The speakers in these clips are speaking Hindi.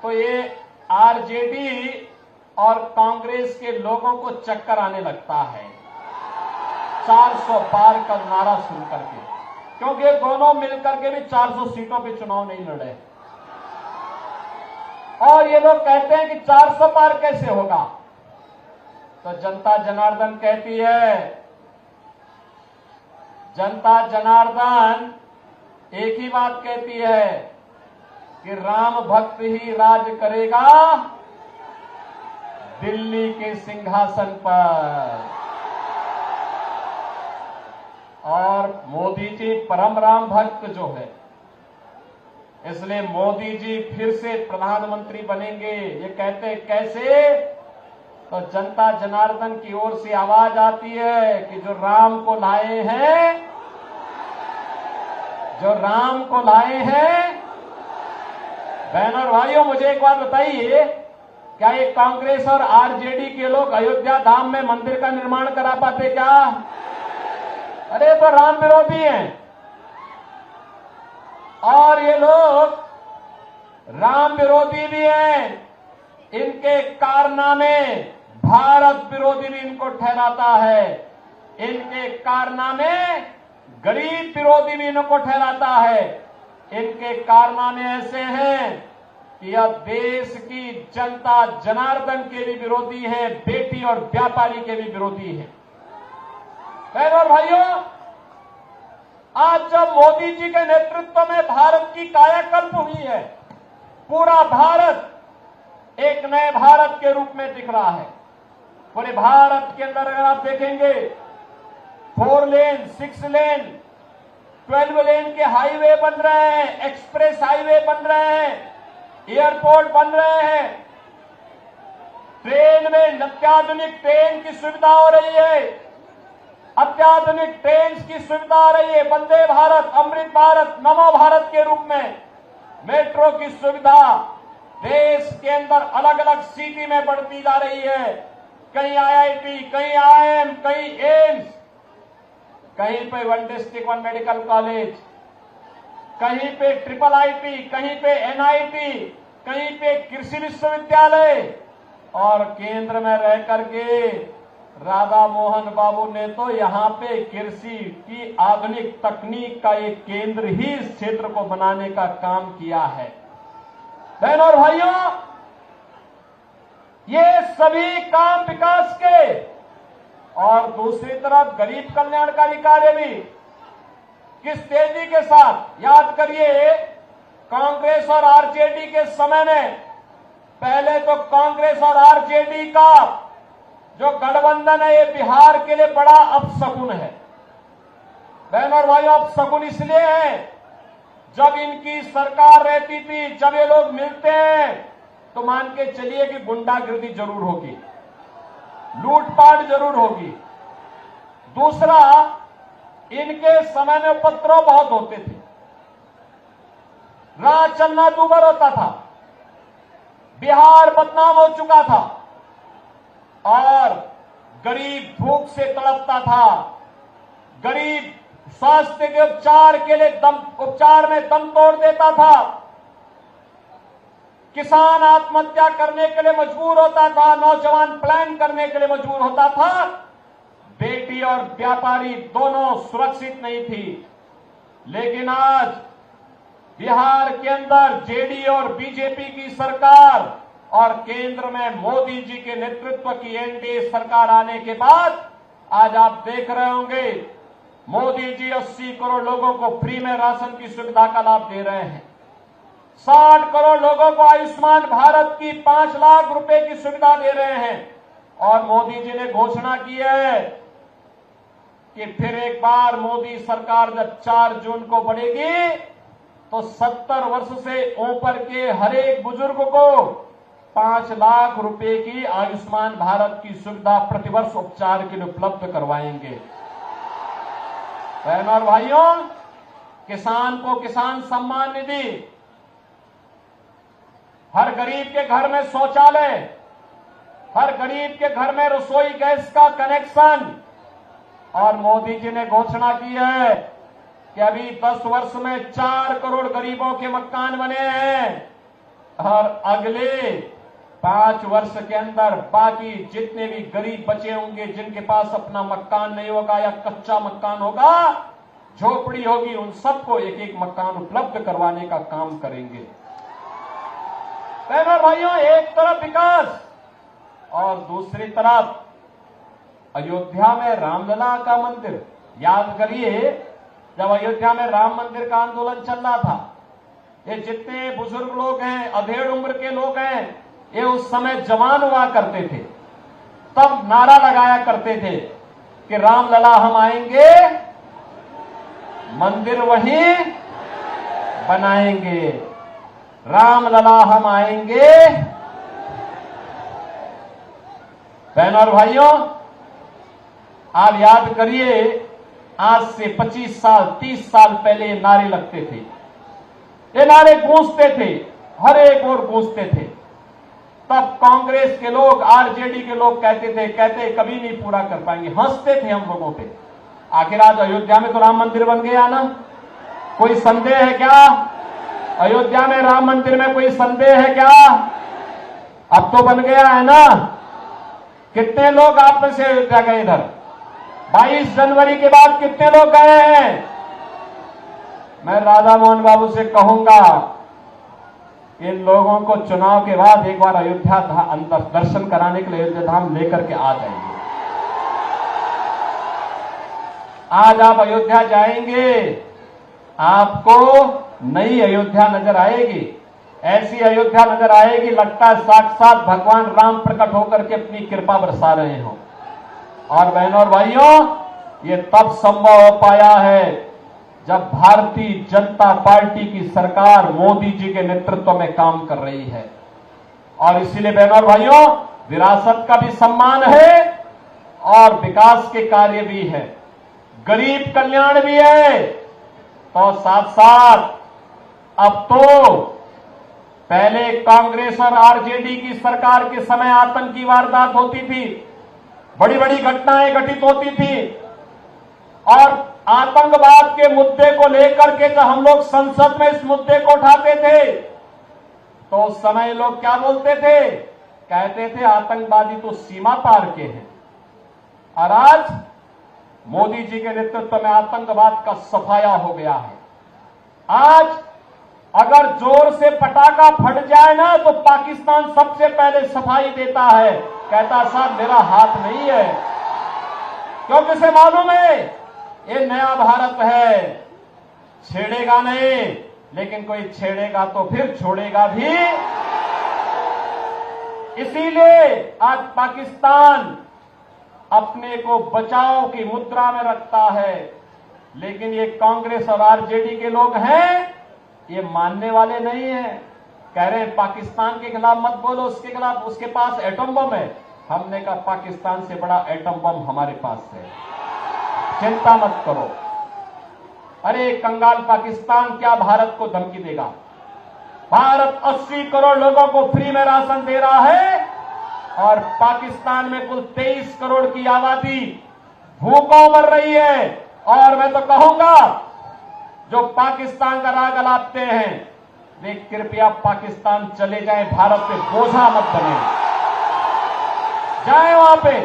तो ये आरजेडी और कांग्रेस के लोगों को चक्कर आने लगता है 400 पार का नारा सुन करके, क्योंकि दोनों मिलकर के भी 400 सीटों पे चुनाव नहीं लड़े। और ये लोग कहते हैं कि 400 पार कैसे होगा, तो जनता जनार्दन कहती है, जनता जनार्दन एक ही बात कहती है कि राम भक्त ही राज करेगा दिल्ली के सिंहासन पर। और मोदी जी परम राम भक्त जो है, इसलिए मोदी जी फिर से प्रधानमंत्री बनेंगे। ये कहते कैसे, तो जनता जनार्दन की ओर से आवाज आती है कि जो राम को लाए हैं, जो राम को लाए हैं। बहनों और भाइयों, मुझे एक बात बताइए, क्या ये कांग्रेस और आरजेडी के लोग अयोध्या धाम में मंदिर का निर्माण करा पाते क्या? अरे तो राम विरोधी हैं। और ये लोग राम विरोधी भी हैं, इनके कारनामे भारत विरोधी भी इनको ठहराता है, इनके कारनामे गरीब विरोधी भी इनको ठहराता है। इनके कारनामे ऐसे हैं कि यह देश की जनता जनार्दन के भी विरोधी है, बेटी और व्यापारी के भी विरोधी है। बहनों और भाइयों, आज जब मोदी जी के नेतृत्व में भारत की कायाकल्प हुई है, पूरा भारत एक नए भारत के रूप में दिख रहा है। पूरे भारत के अंदर अगर आप देखेंगे 4 लेन, 6 लेन, 12 लेन के हाईवे बन रहे हैं, एक्सप्रेस हाईवे बन रहे हैं, एयरपोर्ट बन रहे हैं, ट्रेन में अत्याधुनिक ट्रेन की सुविधा हो रही है, अत्याधुनिक ट्रेन की सुविधा आ रही है, वंदे भारत, अमृत भारत, नमो भारत के रूप में मेट्रो की सुविधा देश के अंदर अलग अलग सिटी में बढ़ती जा रही है। कहीं आईआईटी, कहीं आईआईएम, कहीं एम्स, कहीं पे 1 डिस्ट्रिक्ट 1 मेडिकल कॉलेज, कहीं पे ट्रिपल आईटी, कहीं पे एनआईटी, कहीं पे कृषि विश्वविद्यालय। और केंद्र में रह करके राधा मोहन बाबू ने तो यहां पे कृषि की आधुनिक तकनीक का एक केंद्र ही इस क्षेत्र को बनाने का काम किया है। बहनों और भाइयों, ये सभी काम विकास के, और दूसरी तरफ गरीब कल्याणकारी कार्य भी किस तेजी के साथ। याद करिए, कांग्रेस और आरजेडी के समय में पहले तो कांग्रेस और आरजेडी का जो गठबंधन है, ये बिहार के लिए बड़ा अपशकुन है। बहनों और भाइयों, अपशकुन इसलिए है, जब इनकी सरकार रहती थी, जब ये लोग मिलते हैं तो मान के चलिए कि गुंडागिर्दी जरूर होगी, लूटपाट जरूर होगी। दूसरा, इनके समय में उपद्रव बहुत होते थे, राह चलना दूभर होता था, बिहार बदनाम हो चुका था और गरीब भूख से तड़पता था, गरीब स्वास्थ्य के उपचार के लिए उपचार में दम तोड़ देता था, किसान आत्महत्या करने के लिए मजबूर होता था, नौजवान प्लान करने के लिए मजबूर होता था, बेटी और व्यापारी दोनों सुरक्षित नहीं थी। लेकिन आज बिहार के अंदर जेडीयू और बीजेपी की सरकार और केंद्र में मोदी जी के नेतृत्व की एनडीए सरकार आने के बाद आज आप देख रहे होंगे, मोदी जी 80 करोड़ लोगों को फ्री में राशन की सुविधा का लाभ दे रहे हैं, 60 करोड़ लोगों को आयुष्मान भारत की 5 लाख रुपए की सुविधा दे रहे हैं। और मोदी जी ने घोषणा की है कि फिर एक बार मोदी सरकार जब 4 जून को बढ़ेगी तो 70 वर्ष से ऊपर के हर एक बुजुर्ग को 5 लाख रुपए की आयुष्मान भारत की सुविधा प्रतिवर्ष उपचार के लिए उपलब्ध करवाएंगे। बहनों और भाइयों, किसान को किसान सम्मान निधि, हर गरीब के घर में शौचालय, हर गरीब के घर में रसोई गैस का कनेक्शन। और मोदी जी ने घोषणा की है कि अभी 10 वर्ष में 4 करोड़ गरीबों के मकान बने हैं, और अगले 5 वर्ष के अंदर बाकी जितने भी गरीब बचे होंगे, जिनके पास अपना मकान नहीं होगा या कच्चा मकान होगा, झोपड़ी होगी, उन सबको एक एक मकान उपलब्ध करवाने का काम करेंगे। बहनों भाइयों, एक तरफ विकास और दूसरी तरफ अयोध्या में रामलला का मंदिर। याद करिए, जब अयोध्या में राम मंदिर का आंदोलन चल रहा था, ये जितने बुजुर्ग लोग हैं, अधेड़ उम्र के लोग हैं, ये उस समय जवान हुआ करते थे, तब नारा लगाया करते थे कि रामलला हम आएंगे, मंदिर वहीं बनाएंगे, रामलला हम आएंगे। बहनों और भाइयों, आप याद करिए, आज से 25 साल 30 साल पहले ये नारे लगते थे, ये नारे गूंजते थे, हर एक ओर गूंजते थे। तब कांग्रेस के लोग, आरजेडी के लोग कहते कभी नहीं पूरा कर पाएंगे, हंसते थे हम लोगों पे। आखिर आज अयोध्या में तो राम मंदिर बन गया ना, कोई संदेह है क्या? अयोध्या में राम मंदिर में कोई संदेह है क्या? अब तो बन गया है ना। कितने लोग आप में से अयोध्या गए? इधर 22 जनवरी के बाद कितने लोग गए हैं? मैं राधा मोहन बाबू से कहूंगा, इन लोगों को चुनाव के बाद एक बार अयोध्या अंदर दर्शन कराने के लिए अयोध्या धाम लेकर के आ जाएंगे। आज आप अयोध्या जाएंगे, आपको नई अयोध्या नजर आएगी, ऐसी अयोध्या नजर आएगी, लगता है साक्षात भगवान राम प्रकट होकर के अपनी कृपा बरसा रहे हो। और बहनों और भाइयों, ये तब संभव हो पाया है जब भारतीय जनता पार्टी की सरकार मोदी जी के नेतृत्व में काम कर रही है। और इसीलिए बहनों और भाइयों, विरासत का भी सम्मान है और विकास के कार्य भी है, गरीब कल्याण भी है। तो साथ साथ अब तो पहले कांग्रेस और आरजेडी की सरकार के समय आतंकी वारदात होती थी, बड़ी बड़ी घटनाएं घटित होती थी, और आतंकवाद के मुद्दे को लेकर के जब हम लोग संसद में इस मुद्दे को उठाते थे, तो उस समय लोग क्या बोलते थे? कहते थे आतंकवादी तो सीमा पार के हैं। और आज मोदी जी के नेतृत्व में आतंकवाद का सफाया हो गया है। आज अगर जोर से पटाखा फट जाए ना, तो पाकिस्तान सबसे पहले सफाई देता है, कहता साहब मेरा हाथ नहीं है, क्योंकि उसे मालूम है ये नया भारत है, छेड़ेगा नहीं, लेकिन कोई छेड़ेगा तो फिर छोड़ेगा भी। इसीलिए आज पाकिस्तान अपने को बचाव की मुद्रा में रखता है, लेकिन ये कांग्रेस और आरजेडी के लोग हैं, ये मानने वाले नहीं हैं। कह रहे हैं पाकिस्तान के खिलाफ मत बोलो, उसके खिलाफ, उसके पास एटम बम है। हमने कहा पाकिस्तान से बड़ा एटम बम हमारे पास है, चिंता मत करो। अरे कंगाल पाकिस्तान क्या भारत को धमकी देगा? भारत 80 करोड़ लोगों को फ्री में राशन दे रहा है, और पाकिस्तान में कुल 23 करोड़ की आबादी भूखों मर रही है। और मैं तो कहूंगा, जो पाकिस्तान का राग अलापते हैं, वे कृपया पाकिस्तान चले जाएं, भारत पे बोझा मत बने। जाए वहां पे,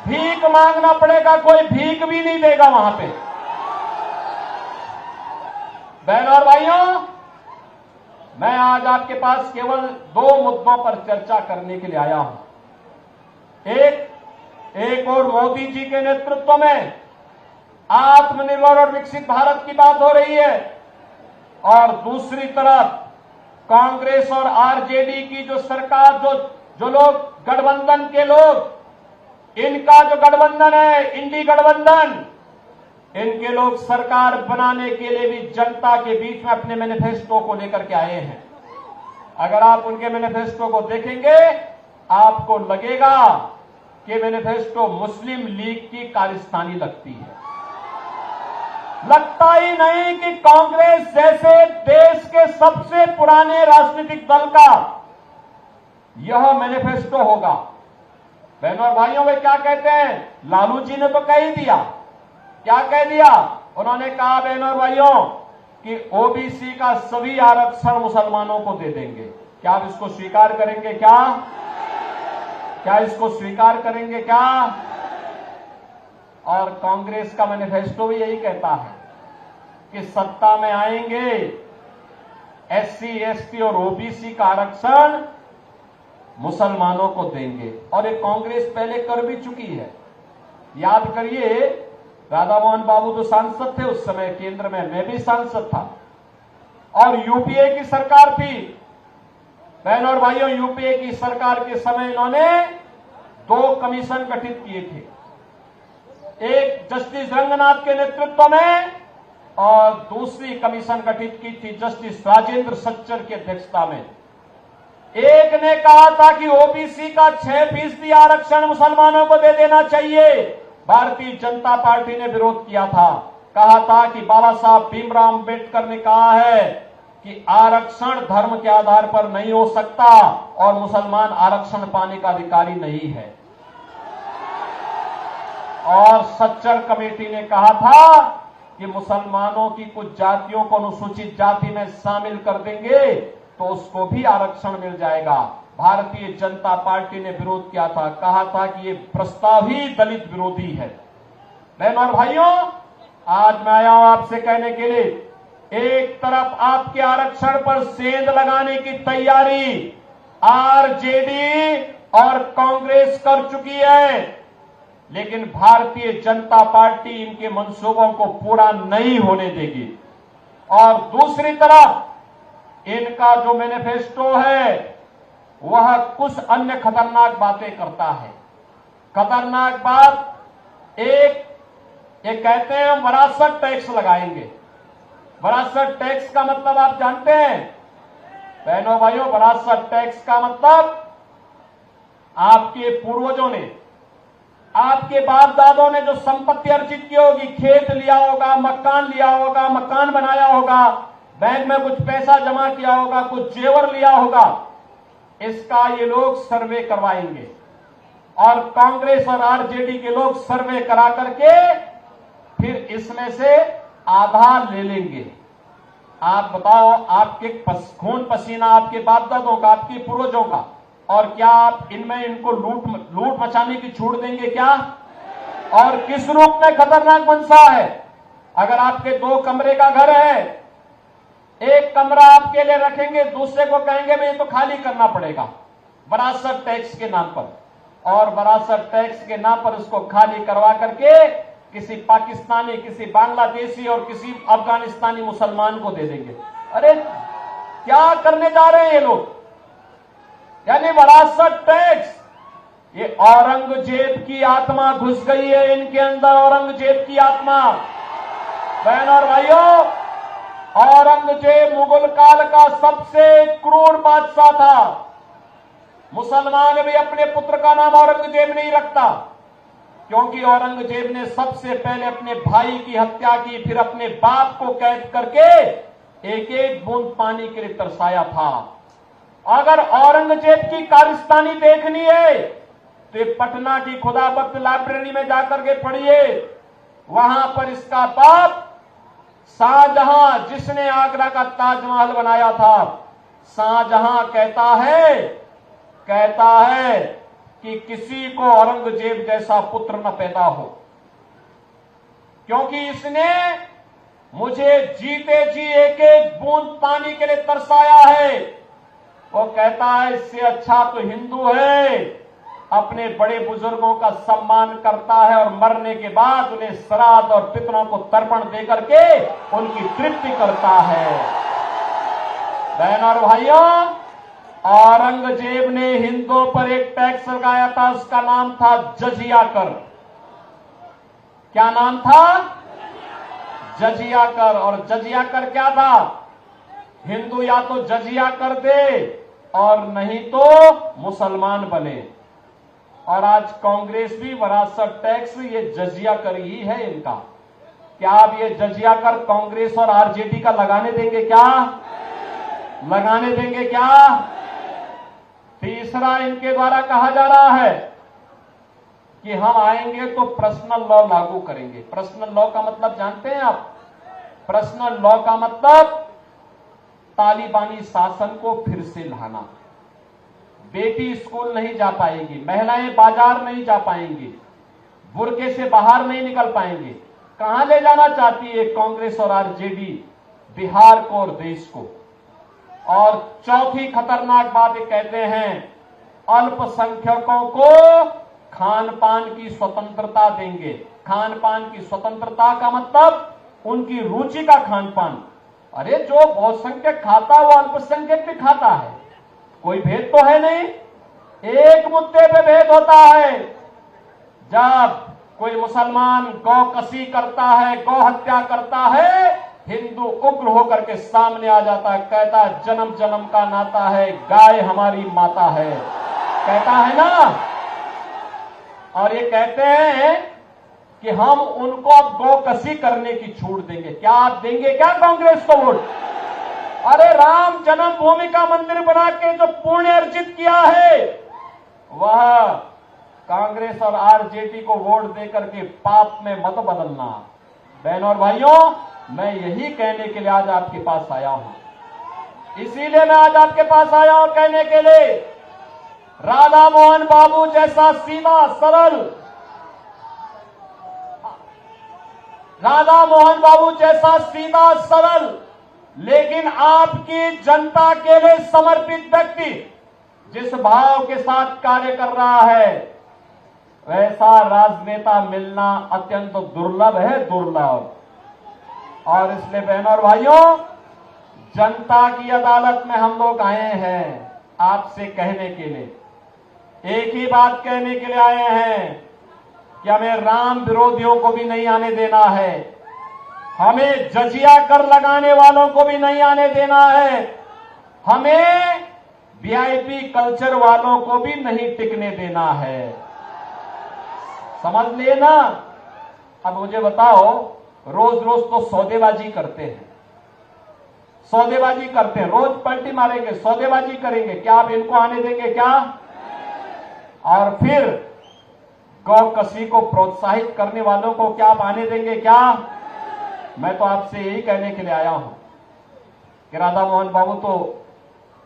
भीख मांगना पड़ेगा, कोई भीख भी नहीं देगा वहां पे। बहनों और भाइयों, मैं आज आपके पास केवल 2 मुद्दों पर चर्चा करने के लिए आया हूं। एक और मोदी जी के नेतृत्व में आत्मनिर्भर और विकसित भारत की बात हो रही है, और दूसरी तरफ कांग्रेस और आरजेडी की जो सरकार, जो लोग गठबंधन के लोग, इनका जो गठबंधन है, इंडी गठबंधन, इनके लोग सरकार बनाने के लिए भी जनता के बीच में अपने मैनिफेस्टो को लेकर के आए हैं। अगर आप उनके मैनिफेस्टो को देखेंगे, आपको लगेगा कि मैनिफेस्टो मुस्लिम लीग की कारस्तानी लगती है। लगता ही नहीं कि कांग्रेस जैसे देश के सबसे पुराने राजनीतिक दल का यह मैनिफेस्टो होगा। बहनों और भाइयों, वे क्या कहते हैं? लालू जी ने तो कह ही दिया। क्या कह दिया उन्होंने? कहा बहनों और भाइयों, कि ओबीसी का सभी आरक्षण मुसलमानों को दे देंगे। क्या आप इसको स्वीकार करेंगे? क्या इसको स्वीकार करेंगे क्या? और कांग्रेस का मैनिफेस्टो भी यही कहता है कि सत्ता में आएंगे, एससी, एसटी और ओबीसी का आरक्षण मुसलमानों को देंगे। और ये कांग्रेस पहले कर भी चुकी है। याद करिए, राधा मोहन बाबू जो सांसद थे उस समय केंद्र में, मैं भी सांसद था, और यूपीए की सरकार थी। बहनों और भाइयों, यूपीए की सरकार के समय इन्होंने 2 कमीशन गठित किए थे, एक जस्टिस रंगनाथ के नेतृत्व में और दूसरी कमीशन गठित की थी जस्टिस राजेंद्र सच्चर की अध्यक्षता में। एक ने कहा था कि ओबीसी का 6% आरक्षण मुसलमानों को दे देना चाहिए। भारतीय जनता पार्टी ने विरोध किया था, कहा था कि बाबा साहब भीमराव अंबेडकर ने कहा है कि आरक्षण धर्म के आधार पर नहीं हो सकता और मुसलमान आरक्षण पाने का अधिकारी नहीं है। और सच्चर कमेटी ने कहा था कि मुसलमानों की कुछ जातियों को अनुसूचित जाति में शामिल कर देंगे तो उसको भी आरक्षण मिल जाएगा। भारतीय जनता पार्टी ने विरोध किया था, कहा था कि ये प्रस्ताव ही दलित विरोधी है। बहनों और भाइयों, आज मैं आया हूं आपसे कहने के लिए, एक तरफ आपके आरक्षण पर सेंध लगाने की तैयारी आरजेडी और कांग्रेस कर चुकी है, लेकिन भारतीय जनता पार्टी इनके मंसूबों को पूरा नहीं होने देगी। और दूसरी तरफ इनका जो मैनिफेस्टो है वह कुछ अन्य खतरनाक बातें करता है। खतरनाक बात एक, ये कहते हैं हम विरासत टैक्स लगाएंगे। विरासत टैक्स का मतलब आप जानते हैं बहनों भाइयों, विरासत टैक्स का मतलब आपके पूर्वजों ने, आपके बाप दादों ने जो संपत्ति अर्जित की होगी, खेत लिया होगा, मकान लिया होगा, मकान बनाया होगा, बैंक में कुछ पैसा जमा किया होगा, कुछ जेवर लिया होगा, इसका ये लोग सर्वे करवाएंगे। और कांग्रेस और आरजेडी के लोग सर्वे करा करके फिर इसमें से आधार ले लेंगे। आप बताओ, आपके खून पसीना आपके बाप दादों का, आपके पूर्वजों का, और क्या आप इनमें इनको लूट मचाने की छूट देंगे क्या? और किस रूप में खतरनाक मंशा है। अगर आपके 2 कमरे का घर है, एक कमरा आपके लिए रखेंगे, दूसरे को कहेंगे भाई तो खाली करना पड़ेगा विरासत टैक्स के नाम पर, और विरासत टैक्स के नाम पर उसको खाली करवा करके किसी पाकिस्तानी, किसी बांग्लादेशी और किसी अफगानिस्तानी मुसलमान को दे देंगे। अरे क्या करने जा रहे हैं ये लोग? यानी विरासत टैक्स, ये औरंगजेब की आत्मा घुस गई है इनके अंदर, औरंगजेब की आत्मा। बहनों और भाइयों, औरंगजेब मुगल काल का सबसे क्रूर बादशाह था। मुसलमान भी अपने पुत्र का नाम औरंगजेब नहीं रखता, क्योंकि औरंगजेब ने सबसे पहले अपने भाई की हत्या की, फिर अपने बाप को कैद करके एक एक बूंद पानी के लिए तरसाया था। अगर औरंगजेब की कारस्तानी देखनी है तो पटना की खुदाबख्त लाइब्रेरी में जाकर के पढ़िए। वहां पर इसका बाप शाहजहां, जिसने आगरा का ताजमहल बनाया था, शाहजहां कहता है कि किसी को औरंगजेब जैसा पुत्र न पैदा हो, क्योंकि इसने मुझे जीते जी एक एक बूंद पानी के लिए तरसाया है। वो कहता है इससे अच्छा तो हिंदू है, अपने बड़े बुजुर्गों का सम्मान करता है और मरने के बाद उन्हें श्राद्ध और पितरों को तर्पण देकर के उनकी तृप्ति करता है। बहनों और भाइयों, औरंगजेब ने हिंदुओं पर एक टैक्स लगाया था, उसका नाम था जजिया कर। क्या नाम था? जजिया कर। और जजिया कर क्या था? हिंदू या तो जजिया कर दे और नहीं तो मुसलमान बने। और आज कांग्रेस भी विरासत टैक्स, ये जजिया कर ही है इनका। क्या आप ये जजिया कर कांग्रेस और आरजेडी का लगाने देंगे क्या? लगाने देंगे क्या? तीसरा, इनके द्वारा कहा जा रहा है कि हम आएंगे तो पर्सनल लॉ लागू करेंगे। पर्सनल लॉ का मतलब जानते हैं आप? पर्सनल लॉ का मतलब तालिबानी शासन को फिर से लाना। बेटी स्कूल नहीं जा पाएगी, महिलाएं बाजार नहीं जा पाएंगी, बुर्के से बाहर नहीं निकल पाएंगे। कहां ले जाना चाहती है कांग्रेस और आरजेडी बिहार को और देश को? और चौथी खतरनाक बात ये कहते हैं अल्पसंख्यकों को खान पान की स्वतंत्रता देंगे। खान पान की स्वतंत्रता का मतलब उनकी रुचि का खान पान। अरे जो बहुसंख्यक खाता है वो अल्पसंख्यक भी खाता है, कोई भेद तो है नहीं। एक मुद्दे पे भेद होता है, जब कोई मुसलमान गौ कसी करता है, गौ हत्या करता है, हिंदू उग्र होकर के सामने आ जाता है, कहता है जन्म जन्म का नाता है, गाय हमारी माता है, कहता है ना। और ये कहते हैं कि हम उनको अब गौ कसी करने की छूट देंगे। क्या आप देंगे क्या कांग्रेस को वोट? अरे राम जन्मभूमि का मंदिर बना के जो पुण्य अर्जित किया है वह कांग्रेस और आरजेडी को वोट देकर के पाप में मत बदलना। बहनों और भाइयों, मैं यही कहने के लिए आज आपके पास आया हूं। इसीलिए मैं आज आपके पास आया हूं कहने के लिए, राधा मोहन बाबू जैसा सीधा सरल, राधा मोहन बाबू जैसा सीधा सरल लेकिन आपकी जनता के लिए समर्पित व्यक्ति जिस भाव के साथ कार्य कर रहा है, वैसा राजनेता मिलना अत्यंत दुर्लभ है, दुर्लभ। और इसलिए बहनों और भाइयों, जनता की अदालत में हम लोग आए हैं आपसे कहने के लिए, एक ही बात कहने के लिए आए हैं कि हमें राम विरोधियों को भी नहीं आने देना है, हमें जजिया कर लगाने वालों को भी नहीं आने देना है, हमें वीआईपी कल्चर वालों को भी नहीं टिकने देना है। समझ लिए ना? अब मुझे बताओ, रोज रोज तो सौदेबाजी करते हैं, सौदेबाजी करते हैं, रोज पलटी मारेंगे, सौदेबाजी करेंगे, क्या आप इनको आने देंगे क्या? और फिर गौ कसी को प्रोत्साहित करने वालों को क्या आप आने देंगे क्या? मैं तो आपसे यही कहने के लिए आया हूं कि राधा मोहन बाबू तो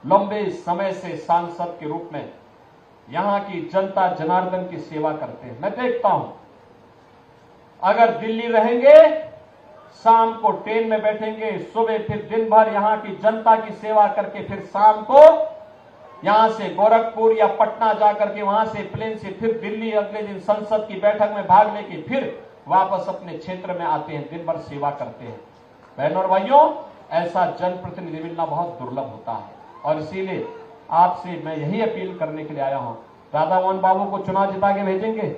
लंबे समय से सांसद के रूप में यहां की जनता जनार्दन की सेवा करते हैं। मैं देखता हूं, अगर दिल्ली रहेंगे, शाम को ट्रेन में बैठेंगे, सुबह फिर दिन भर यहां की जनता की सेवा करके फिर शाम को यहां से गोरखपुर या पटना जाकर के वहां से प्लेन से फिर दिल्ली, अगले दिन संसद की बैठक में भाग लेके फिर वापस अपने क्षेत्र में आते हैं, दिन भर सेवा करते हैं। बहनों और भाइयों, ऐसा जनप्रतिनिधि मिलना बहुत दुर्लभ होता है और इसीलिए आपसे मैं यही अपील करने के लिए आया हूं, राधा मोहन बाबू को चुनाव जिता के भेजेंगे।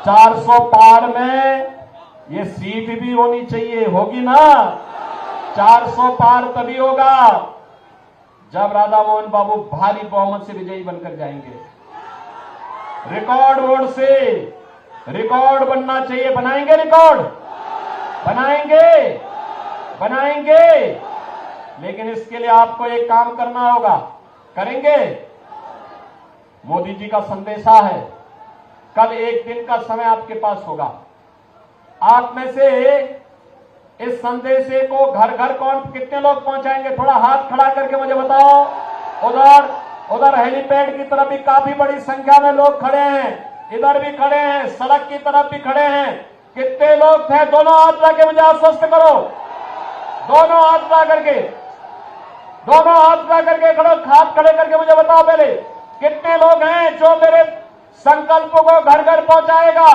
400 पार में ये सीट भी होनी चाहिए, होगी ना? 400 पार तभी होगा जब राधा मोहन बाबू भारी बहुमत से विजयी बनकर जाएंगे। रिकॉर्ड वोट से रिकॉर्ड बनना चाहिए। बनाएंगे रिकॉर्ड? बनाएंगे, बनाएंगे। लेकिन इसके लिए आपको एक काम करना होगा, करेंगे? मोदी जी का संदेशा है, कल एक दिन का समय आपके पास होगा। आप में से इस संदेशे को घर घर कौन कितने लोग पहुंचाएंगे? थोड़ा हाथ खड़ा करके मुझे बताओ। उधर हेलीपैड की तरफ भी काफी बड़ी संख्या में लोग खड़े हैं, इधर भी खड़े हैं, सड़क की तरफ भी खड़े हैं। कितने लोग थे? दोनों हाथ ला के मुझे आश्वस्त करो। दोनों हाथ ला करके, दोनों हाथ ला करके खड़ो, हाथ खड़े करके मुझे बताओ पहले कितने लोग हैं जो मेरे संकल्पों को घर घर पहुंचाएगा?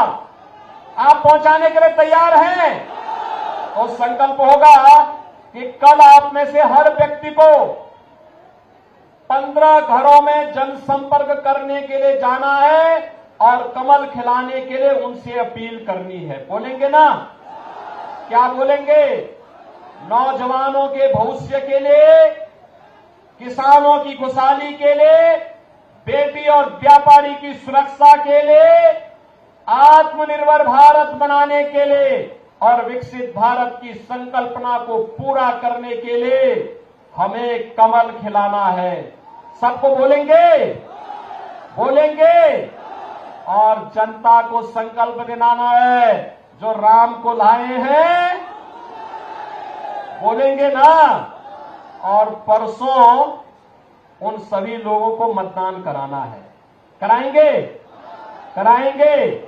आप पहुंचाने के लिए तैयार हैं? तो संकल्प होगा कि कल आप में से हर व्यक्ति को 15 घरों में जनसंपर्क करने के लिए जाना है और कमल खिलाने के लिए उनसे अपील करनी है। बोलेंगे ना? क्या बोलेंगे? नौजवानों के भविष्य के लिए, किसानों की खुशहाली के लिए, बेटी और व्यापारी की सुरक्षा के लिए, आत्मनिर्भर भारत बनाने के लिए और विकसित भारत की संकल्पना को पूरा करने के लिए हमें कमल खिलाना है। सबको बोलेंगे? बोलेंगे। और जनता को संकल्प दिलाना है, जो राम को लाए हैं बोलेंगे ना। और परसों उन सभी लोगों को मतदान कराना है। कराएंगे? कराएंगे?